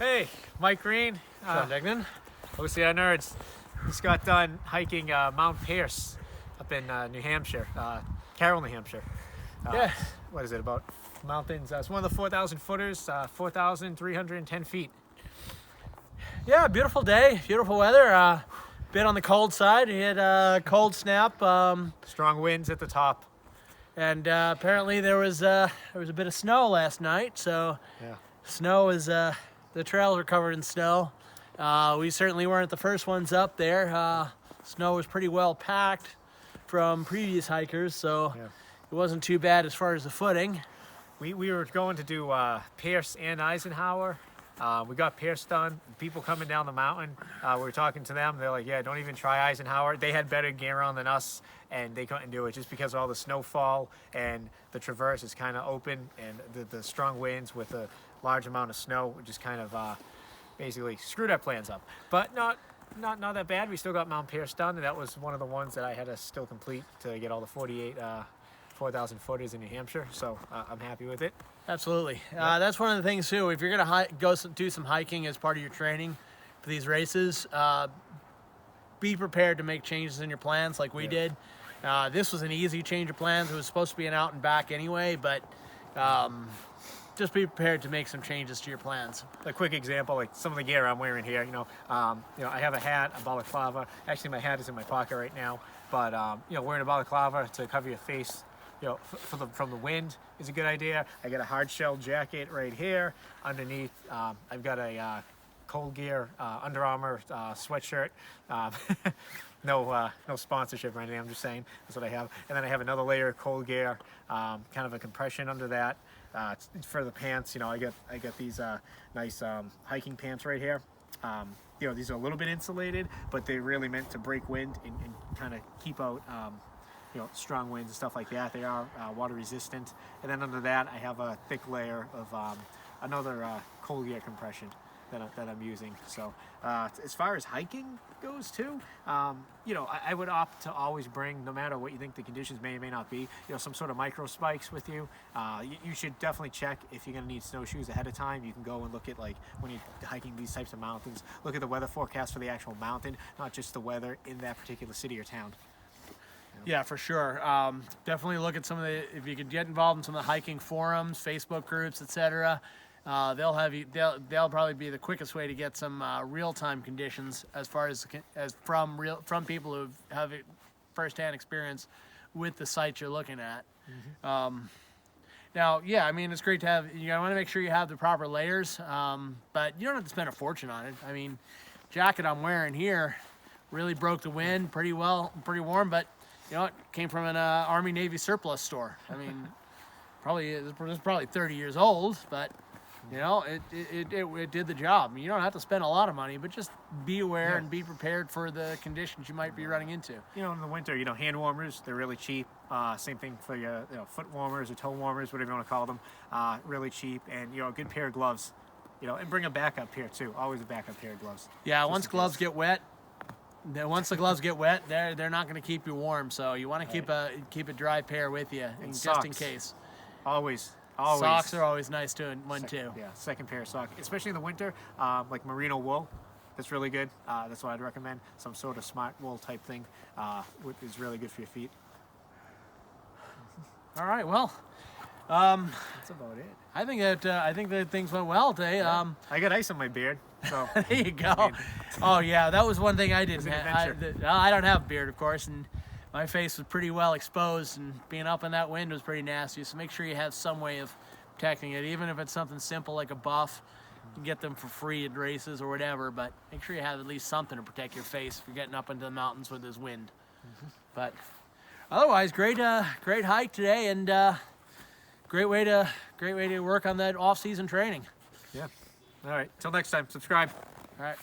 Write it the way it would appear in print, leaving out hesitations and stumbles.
Hey, Mike Green, John Degnan. OCR Nerds. Just got done hiking Mount Pierce up in New Hampshire, Carroll, New Hampshire. Yeah. What is it about? Mountains. It's one of the 4,000 footers, 4,310 feet. Yeah, beautiful day, beautiful weather. Bit on the cold side. We had a cold snap, Strong winds at the top. and apparently there was a bit of snow last night. So Yeah. snow is the trails are covered in snow. We certainly weren't the first ones up there. Snow was pretty well packed from previous hikers, so Yeah. it wasn't too bad as far as the footing. We were going to do Pierce and Eisenhower. We got Pierce done. People coming down the mountain, we were talking to them. They're like, yeah, don't even try Eisenhower. They had better gear on than us, and they couldn't do it just because of all the snowfall, and the traverse is kind of open, and the strong winds with a large amount of snow just kind of basically screwed our plans up. But not that bad. We still got Mount Pierce done, and that was one of the ones that I had to still complete to get all the 4,000 footers in New Hampshire, so I'm happy with it. Absolutely. That's one of the things too. If you're gonna go do some hiking as part of your training for these races, be prepared to make changes in your plans like we did. This was an easy change of plans. It was supposed to be an out and back anyway, but just be prepared to make some changes to your plans. A quick example, like some of the gear I'm wearing here, I have a hat, a balaclava. Actually, my hat is in my pocket right now, but wearing a balaclava to cover your face, from the wind is a good idea. I got a hard shell jacket right here. Underneath, I've got a cold gear Under Armour sweatshirt. No sponsorship or anything. I'm just saying that's what I have. And then I have another layer of cold gear, kind of a compression under that. For the pants, I got these nice hiking pants right here. These are a little bit insulated, but they're really meant to break wind and kind of keep out strong winds and stuff like that. They are water resistant. And then under that, I have a thick layer of another cold gear compression that I'm using. So as far as hiking goes too, I would opt to always bring, no matter what you think the conditions may or may not be, some sort of micro spikes with you. You should definitely check if you're going to need snowshoes ahead of time. You can go and look at, like, when you're hiking these types of mountains, look at the weather forecast for the actual mountain, not just the weather in that particular city or town. Yeah, for sure. Definitely look at if you could get involved in some of the hiking forums, Facebook groups, etc. They'll probably be the quickest way to get some real-time conditions as far as from people who have firsthand experience with the site you're looking at. Mm-hmm. Now, yeah, I mean, it's great to have. You want to make sure you have the proper layers, but you don't have to spend a fortune on it. I mean, jacket I'm wearing here really broke the wind pretty warm, but it came from an Army Navy surplus store. I mean, it's probably 30 years old, but it did the job. I mean, you don't have to spend a lot of money, but just be aware and be prepared for the conditions you might be running into. In the winter, hand warmers, they're really cheap. Same thing for your foot warmers or toe warmers, whatever you want to call them. Really cheap, and a good pair of gloves. And bring a backup pair too. Always a backup pair of gloves. Yeah, once the gloves get wet, they're not going to keep you warm. So you want to keep a dry pair with you, and just in case. Always. Socks are always nice too. Yeah, second pair of socks, especially in the winter, like merino wool. That's really good. That's what I'd recommend. Some sort of smart wool type thing is really good for your feet. All right, well, that's about it. I think that things went well today. Yeah. I got ice on my beard, so there you go. Oh yeah, that was one thing I didn't have. I don't have a beard, of course, and my face was pretty well exposed, and being up in that wind was pretty nasty. So make sure you have some way of protecting it, even if it's something simple like a buff. You can get them for free at races or whatever, but make sure you have at least something to protect your face if you're getting up into the mountains with this wind. Mm-hmm. But otherwise, great hike today, and great way to work on that off-season training. Yeah. All right. Till next time. Subscribe. All right.